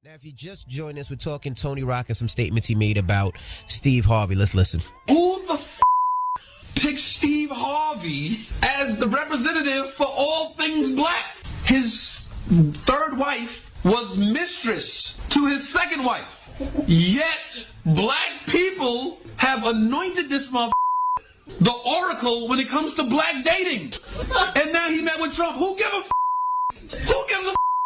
Now, if you just joined us, we're talking Tony Rock and some statements he made about Steve Harvey. Let's listen. Who the picked Steve Harvey as the representative for all things black? His third wife was mistress to his second wife. Yet, black people have anointed this the oracle when it comes to black dating. And now he met with Trump. Who gives a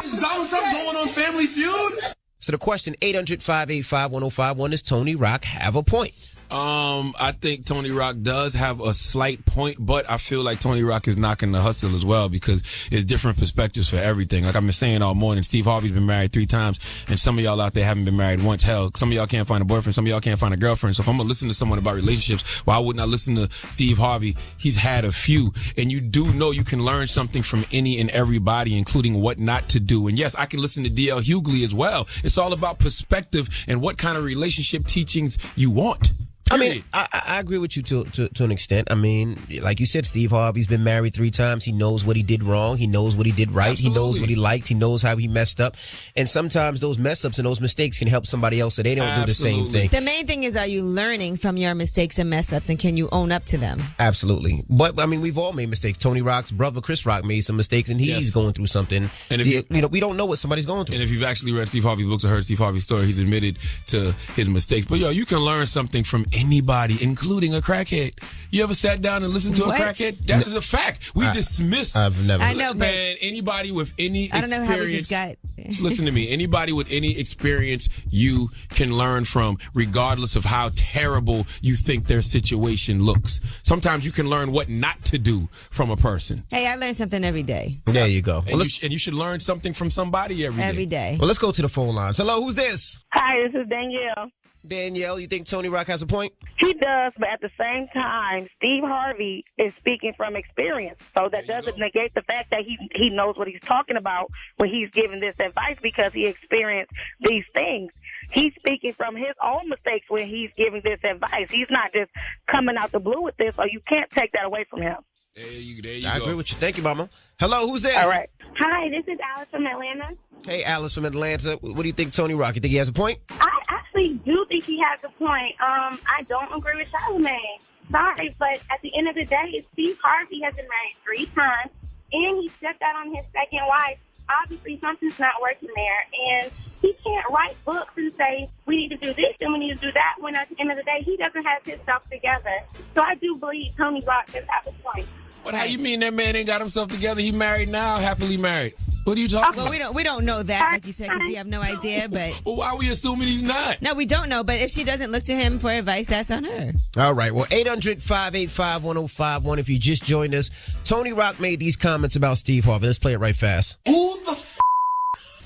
Is Donald Trump going on Family Feud? So the question, 800-585-1051, does Tony Rock have a point? I think Tony Rock does have a slight point, but I feel like Tony Rock is knocking the hustle as well because it's different perspectives for everything. Like I've been saying all morning, Steve Harvey's been married 3 times, and some of y'all out there haven't been married once. Hell, some of y'all can't find a boyfriend, some of y'all can't find a girlfriend. So if I'm gonna listen to someone about relationships, why wouldn't I listen to Steve Harvey? He's had a few, and you do know you can learn something from any and everybody, including what not to do. And yes, I can listen to D.L. Hughley as well. It's all about perspective and what kind of relationship teachings you want. I mean, I agree with you to an extent. I mean, like you said, Steve Harvey's been married 3 times. He knows what he did wrong. He knows what he did right. Absolutely. He knows what he liked. He knows how he messed up. And sometimes those mess ups and those mistakes can help somebody else so they don't do the same thing. The main thing is, are you learning from your mistakes and mess ups, and can you own up to them? Absolutely. But, I mean, we've all made mistakes. Tony Rock's brother, Chris Rock, made some mistakes, and he's going through something. And we don't know what somebody's going through. And if you've actually read Steve Harvey's books or heard Steve Harvey's story, he's admitted to his mistakes. But, you can learn something from anybody, including a crackhead. You ever sat down and listened to a crackhead? That is a fact. We dismiss. I've never. I know, man. Anybody with any experience. I don't know how we just got. Listen to me. Anybody with any experience you can learn from, regardless of how terrible you think their situation looks. Sometimes you can learn what not to do from a person. Hey, I learn something every day. There you go. And you should learn something from somebody every day. Well, let's go to the phone lines. Hello, who's this? Hi, this is Danielle. Danielle, you think Tony Rock has a point? He does, but at the same time, Steve Harvey is speaking from experience. So that doesn't negate the fact that he knows what he's talking about when he's giving this advice because he experienced these things. He's speaking from his own mistakes when he's giving this advice. He's not just coming out the blue with this, so you can't take that away from him. There you go. I agree with you. Thank you, Mama. Hello, who's this? All right. Hi, this is Alice from Atlanta. Hey, Alice from Atlanta. What do you think, Tony Rock? You think he has a point? I actually do think he has a point. I don't agree with Charlamagne. Sorry, but at the end of the day, Steve Harvey has been married 3 times, and he stepped out on his second wife. Obviously, something's not working there, and he can't write books and say, we need to do this and we need to do that, when at the end of the day, he doesn't have his stuff together. So I do believe Tony Rock does have a point. But how you mean that man ain't got himself together? He married now, happily married. What are you talking about? Well, we don't know that, like you said, because we have no idea. But well, why are we assuming he's not? No, we don't know. But if she doesn't look to him for advice, that's on her. All right. Well, 800-585-1051. If you just joined us, Tony Rock made these comments about Steve Harvey. Let's play it right fast. Who the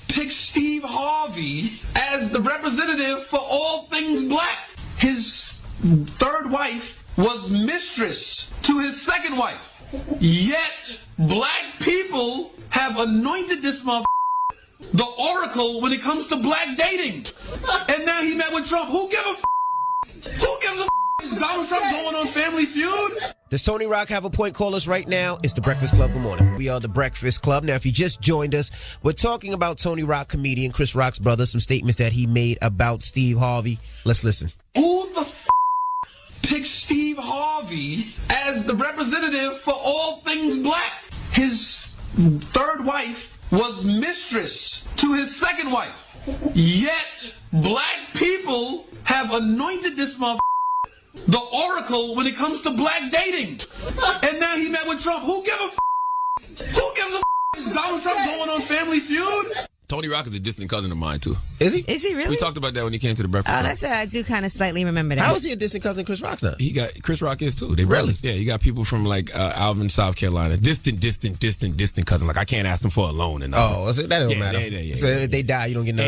picked Steve Harvey as the representative for all things black? His third wife was mistress to his second wife. Yet, black people have anointed this the oracle when it comes to black dating. And now he met with Trump. Who gives a Is Donald Trump going on Family Feud? Does Tony Rock have a point? Call us right now. It's The Breakfast Club. Good morning. We are The Breakfast Club. Now, if you just joined us, we're talking about Tony Rock, comedian Chris Rock's brother, some statements that he made about Steve Harvey. Let's listen. Who the picked Steve Harvey as the representative for all things black? His third wife was mistress to his second wife. Yet, black people have anointed this the oracle when it comes to black dating. And now he met with Trump. Who gives a Is Donald Trump going on Family Feud? Tony Rock is a distant cousin of mine, too. Is he? Is he really? We talked about that when he came to the Breakfast Club. That's I do kind of slightly remember that. How is he a distant cousin of Chris Rock's now? Chris Rock is, too. They really? Yeah, you got people from, like, Alvin, South Carolina. Distant cousin. Like, I can't ask them for a loan and nothing. Oh, so that don't matter. So if they die, you don't get no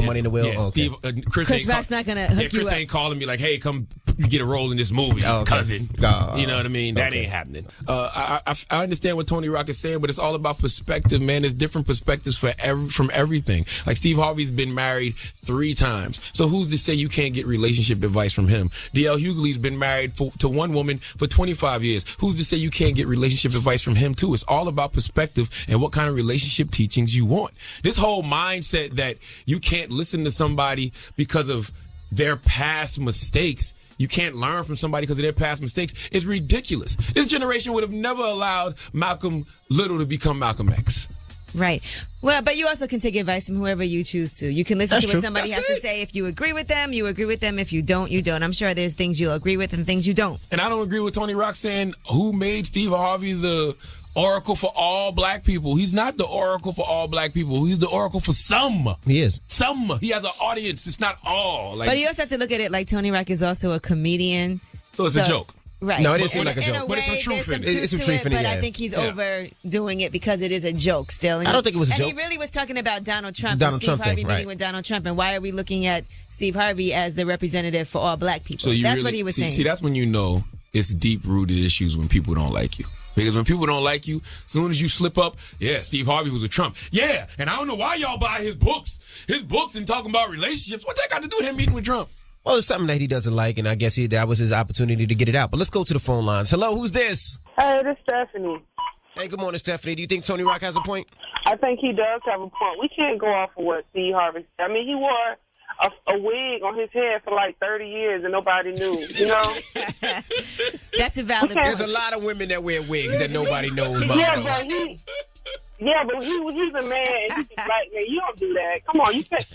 money in the will? Yeah, okay. Steve, Chris Rock's not going to hook you up. Chris ain't calling me like, hey, come get a role in this movie, cousin. You know what I mean? That ain't happening. I understand what Tony Rock is saying, but it's all about perspective, man. There's different perspectives for from everything. Like Steve Harvey's been married 3 times. So who's to say you can't get relationship advice from him? D.L. Hughley's been married to one woman for 25 years. Who's to say you can't get relationship advice from him too? It's all about perspective and what kind of relationship teachings you want. This whole mindset that you can't listen to somebody because of their past mistakes, you can't learn from somebody because of their past mistakes, is ridiculous. This generation would have never allowed Malcolm Little to become Malcolm X. Right. Well, but you also can take advice from whoever you choose to. You can listen to what somebody has to say. If you agree with them, you agree with them. If you don't, you don't. I'm sure there's things you'll agree with and things you don't. And I don't agree with Tony Rock saying who made Steve Harvey the oracle for all black people. He's not the oracle for all black people. He's the oracle for some. He is. Some. He has an audience. It's not all. But you also have to look at it like Tony Rock is also a comedian. So it's a joke. Right. No, it didn't seem like a joke. But it's some truth in it. It's some truth in it, but yeah. I think he's overdoing it because it is a joke still. I don't think it was a joke. And he really was talking about Donald Trump Donald and Steve Trump Harvey thing, meeting right. with Donald Trump. And why are we looking at Steve Harvey as the representative for all black people? So That's what he was saying. See, that's when you know it's deep-rooted issues when people don't like you. Because when people don't like you, as soon as you slip up, yeah, Steve Harvey was a Trump. Yeah, and I don't know why y'all buy his books. His books and talking about relationships. What that got to do with him meeting with Trump? Well, it's something that he doesn't like, and I guess that was his opportunity to get it out. But let's go to the phone lines. Hello, who's this? Hey, this is Stephanie. Hey, good morning, Stephanie. Do you think Tony Rock has a point? I think he does have a point. We can't go off of what Steve Harvey said. I mean, he wore a wig on his head for like 30 years and nobody knew, you know? That's a valid point. There's a lot of women that wear wigs that nobody knows about. But he's a man and he's a black man. You don't do that. Come on. We thought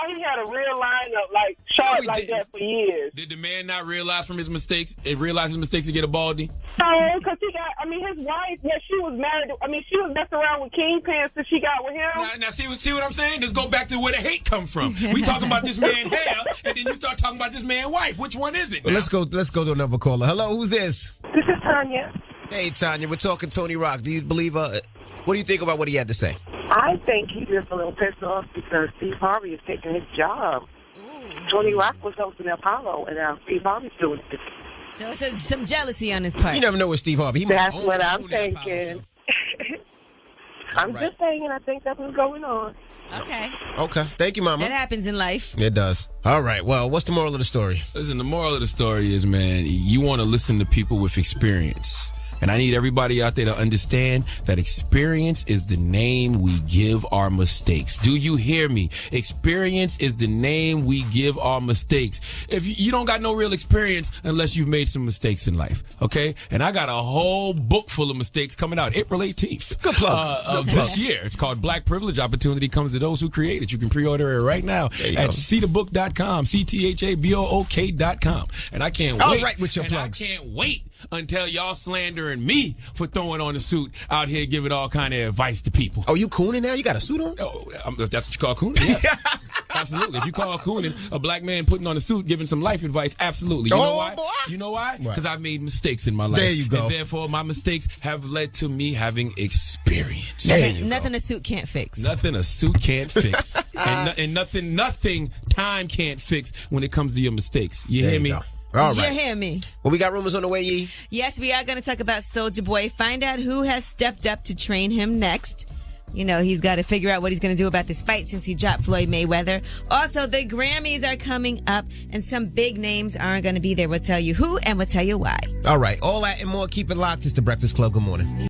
he had a real lineup like short like that for years. Did the man not realize from his mistakes to get a baldy? No, because his wife, she was married. She was messing around with Kingpin since she got with him. Now see what I'm saying? Just go back to where the hate come from. We talking about this man hair, and then you start talking about this man wife. Which one is it? Well, let's go to another caller. Hello, who's this? This is Tanya. Hey, Tanya, we're talking Tony Rock. Do you believe, what do you think about what he had to say? I think he's just a little pissed off because Steve Harvey is taking his job. Tony Rock was hosting Apollo, and now Steve Harvey's doing it. So it's some jealousy on his part. You never know with Steve Harvey. That's what I'm thinking. I'm just saying, I think that's what's going on. Okay. Thank you, Mama. That happens in life. It does. All right. Well, what's the moral of the story? Listen, the moral of the story is, man, you want to listen to people with experience. And I need everybody out there to understand that experience is the name we give our mistakes. Do you hear me? Experience is the name we give our mistakes. If you don't got no real experience unless you've made some mistakes in life, okay? And I got a whole book full of mistakes coming out April 18th. Good plug. Of this year. It's called Black Privilege. Opportunity comes to those who create it. You can pre-order it right now at ctabook.com, ctabook.com. And I can't wait. All right with your plugs. I can't wait until y'all slandering me for throwing on a suit out here giving all kind of advice to people. Oh, you cooning now? You got a suit on? Oh, if that's what you call cooning, yes. Absolutely. If you call cooning a black man putting on a suit giving some life advice, absolutely. You know why? Boy. You know why? Because I've made mistakes in my life. There you go. And therefore, my mistakes have led to me having experience. Nothing a suit can't fix. Nothing a suit can't fix. and nothing time can't fix when it comes to your mistakes. You hear me? Go. All right. You hear me? Well, we got rumors on the way, Yee. Yes, we are going to talk about Soulja Boy. Find out who has stepped up to train him next. You know, he's got to figure out what he's going to do about this fight since he dropped Floyd Mayweather. Also, the Grammys are coming up, and some big names aren't going to be there. We'll tell you who, and we'll tell you why. All right. All that and more. Keep it locked. It's The Breakfast Club. Good morning.